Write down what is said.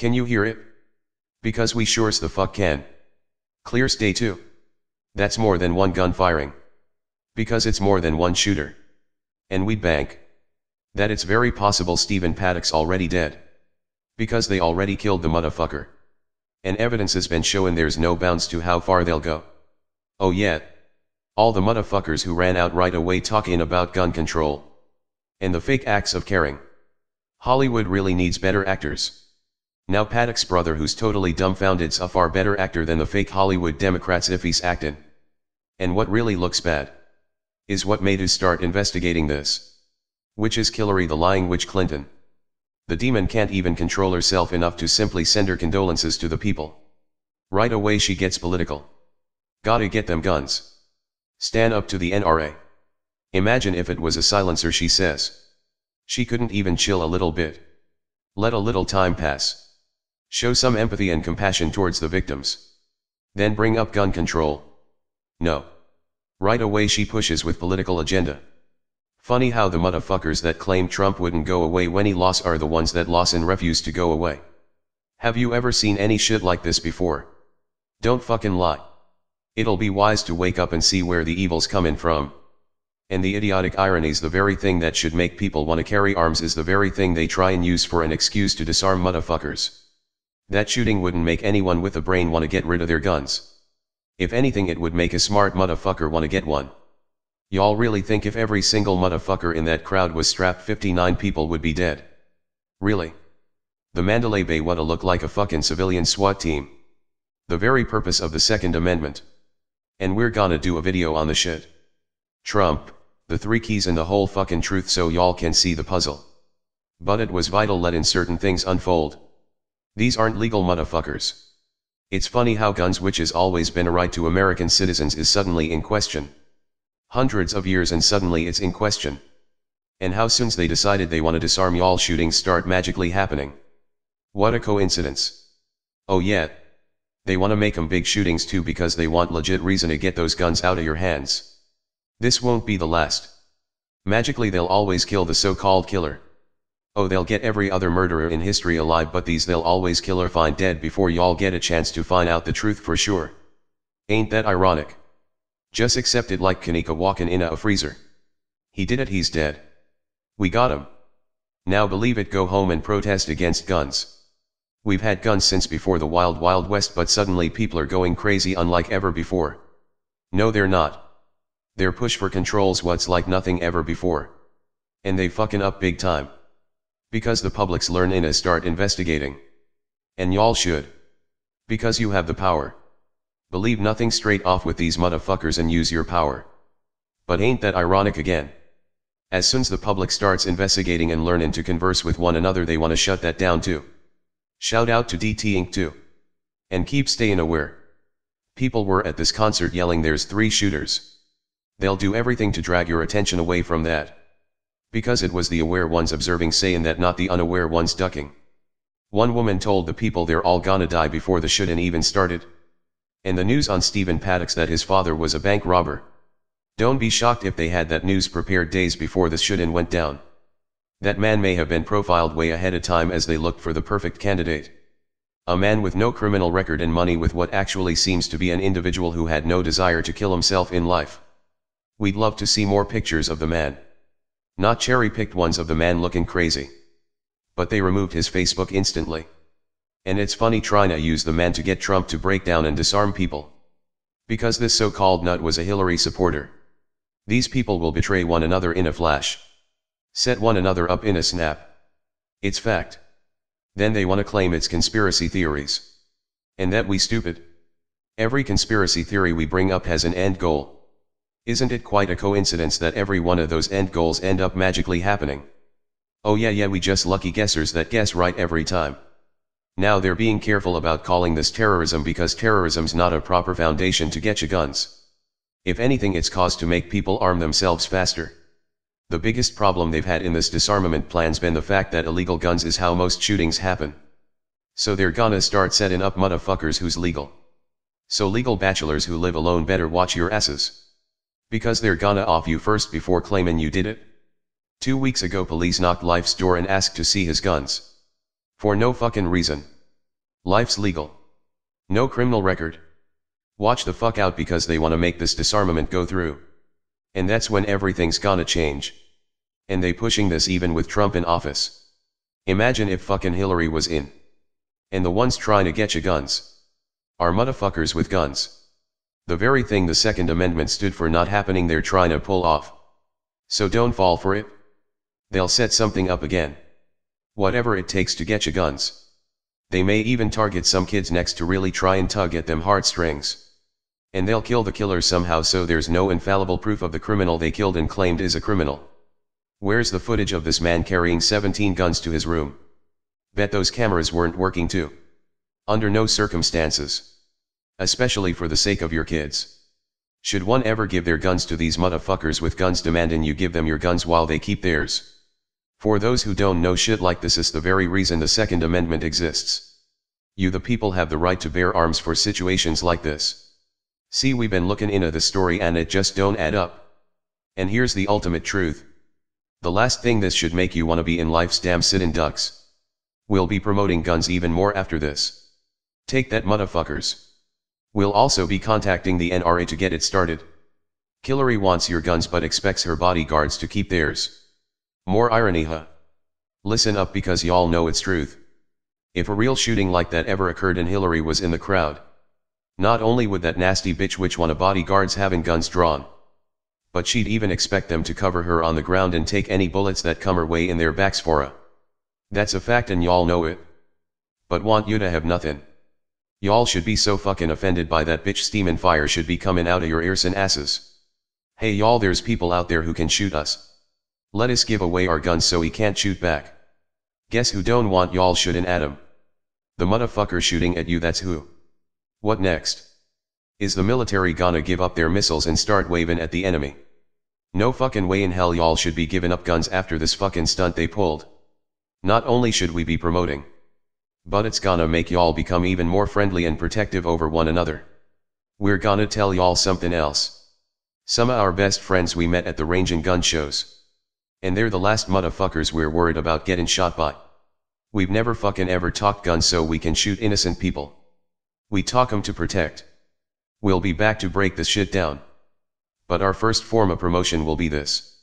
Can you hear it? Because we sure's the fuck can. Clear stay too. That's more than one gun firing. Because it's more than one shooter. And we'd bank that it's very possible Stephen Paddock's already dead. Because they already killed the motherfucker. And evidence has been showing there's no bounds to how far they'll go. Oh yeah. All the motherfuckers who ran out right away talking about gun control. And the fake acts of caring. Hollywood really needs better actors. Now Paddock's brother, who's totally dumbfounded's a far better actor than the fake Hollywood Democrats if he's acting. And what really looks bad is what made us start investigating this. Which is Hillary the lying witch Clinton. The demon can't even control herself enough to simply send her condolences to the people. Right away she gets political. Gotta get them guns. Stand up to the NRA. Imagine if it was a silencer, she says. She couldn't even chill a little bit. Let a little time pass. Show some empathy and compassion towards the victims. Then bring up gun control. No. Right away she pushes with political agenda. Funny how the motherfuckers that claim Trump wouldn't go away when he lost are the ones that lost and refuse to go away. Have you ever seen any shit like this before? Don't fucking lie. It'll be wise to wake up and see where the evil's coming from. And the idiotic irony's the very thing that should make people want to carry arms is the very thing they try and use for an excuse to disarm motherfuckers. That shooting wouldn't make anyone with a brain want to get rid of their guns. If anything, it would make a smart motherfucker want to get one. Y'all really think if every single motherfucker in that crowd was strapped 59 people would be dead? Really? The Mandalay Bay woulda look like a fucking civilian SWAT team. The very purpose of the Second Amendment. And we're gonna do a video on the shit. Trump, the 3 keys and the whole fucking truth so y'all can see the puzzle. But it was vital letting certain things unfold. These aren't legal motherfuckers. It's funny how guns, which has always been a right to American citizens, is suddenly in question. Hundreds of years and suddenly it's in question. And how soon they decided they want to disarm y'all, shootings start magically happening. What a coincidence. Oh yeah. They want to make them big shootings too because they want legit reason to get those guns out of your hands. This won't be the last. Magically they'll always kill the so-called killer. Oh, they'll get every other murderer in history alive, but these they'll always kill or find dead before y'all get a chance to find out the truth for sure. Ain't that ironic? Just accept it like Kanika walking in a freezer. He did it, he's dead. We got him. Now believe it, go home and protest against guns. We've had guns since before the wild wild west, but suddenly people are going crazy unlike ever before. No they're not. Their push for control's what's like nothing ever before. And they fucking up big time. Because the public's learn in and start investigating. And y'all should. Because you have the power. Believe nothing straight off with these motherfuckers and use your power. But ain't that ironic again? As soon's the public starts investigating and learning to converse with one another, they want to shut that down too. Shout out to DT Inc. too. And keep staying aware. People were at this concert yelling there's 3 shooters. They'll do everything to drag your attention away from that. Because it was the aware ones observing saying that, not the unaware ones ducking. One woman told the people they're all gonna die before the shooting even started. And the news on Stephen Paddock that his father was a bank robber. Don't be shocked if they had that news prepared days before the shooting went down. That man may have been profiled way ahead of time as they looked for the perfect candidate. A man with no criminal record and money, with what actually seems to be an individual who had no desire to kill himself in life. We'd love to see more pictures of the man. Not cherry-picked ones of the man looking crazy. But they removed his Facebook instantly. And it's funny trying to use the man to get Trump to break down and disarm people. Because this so-called nut was a Hillary supporter. These people will betray one another in a flash. Set one another up in a snap. It's fact. Then they want to claim it's conspiracy theories. And that we stupid. Every conspiracy theory we bring up has an end goal. Isn't it quite a coincidence that every one of those end goals end up magically happening? Oh yeah, we just lucky guessers that guess right every time. Now they're being careful about calling this terrorism because terrorism's not a proper foundation to get you guns. If anything, it's cause to make people arm themselves faster. The biggest problem they've had in this disarmament plan's been the fact that illegal guns is how most shootings happen. So they're gonna start setting up motherfuckers who's legal. So legal bachelors who live alone better watch your asses. Because they're gonna off you first before claiming you did it. 2 weeks ago police knocked Life's door and asked to see his guns. For no fucking reason. Life's legal. No criminal record. Watch the fuck out because they wanna make this disarmament go through. And that's when everything's gonna change. And they pushing this even with Trump in office. Imagine if fucking Hillary was in. And the ones trying to get you guns are motherfuckers with guns. The very thing the Second Amendment stood for not happening they're trying to pull off. So don't fall for it. They'll set something up again. Whatever it takes to get you guns. They may even target some kids next to really try and tug at them heartstrings. And they'll kill the killer somehow so there's no infallible proof of the criminal they killed and claimed is a criminal. Where's the footage of this man carrying 17 guns to his room? Bet those cameras weren't working too. Under no circumstances. Especially for the sake of your kids. Should one ever give their guns to these motherfuckers with guns demanding you give them your guns while they keep theirs? For those who don't know shit like this is the very reason the Second Amendment exists. You the people have the right to bear arms for situations like this. See, we've been looking into the story and it just don't add up. And here's the ultimate truth. The last thing this should make you wanna be in life's damn sitting ducks. We'll be promoting guns even more after this. Take that, motherfuckers. We'll also be contacting the NRA to get it started. Hillary wants your guns but expects her bodyguards to keep theirs. More irony, huh? Listen up because y'all know it's truth. If a real shooting like that ever occurred and Hillary was in the crowd, not only would that nasty bitch which want a bodyguards having guns drawn, but she'd even expect them to cover her on the ground and take any bullets that come her way in their backs for her. That's a fact and y'all know it. But want you to have nothing. Y'all should be so fucking offended by that bitch steamin' fire should be coming out of your ears and asses. Hey y'all, there's people out there who can shoot us. Let us give away our guns so he can't shoot back. Guess who don't want y'all shooting at him? The motherfucker shooting at you, that's who. What next? Is the military gonna give up their missiles and start waving at the enemy? No fucking way in hell y'all should be giving up guns after this fucking stunt they pulled. Not only should we be promoting, but it's gonna make y'all become even more friendly and protective over one another. We're gonna tell y'all something else. Some of our best friends we met at the range and gun shows. And they're the last motherfuckers we're worried about getting shot by. We've never fucking ever talked guns so we can shoot innocent people. We talk 'em to protect. We'll be back to break this shit down. But our first form of promotion will be this.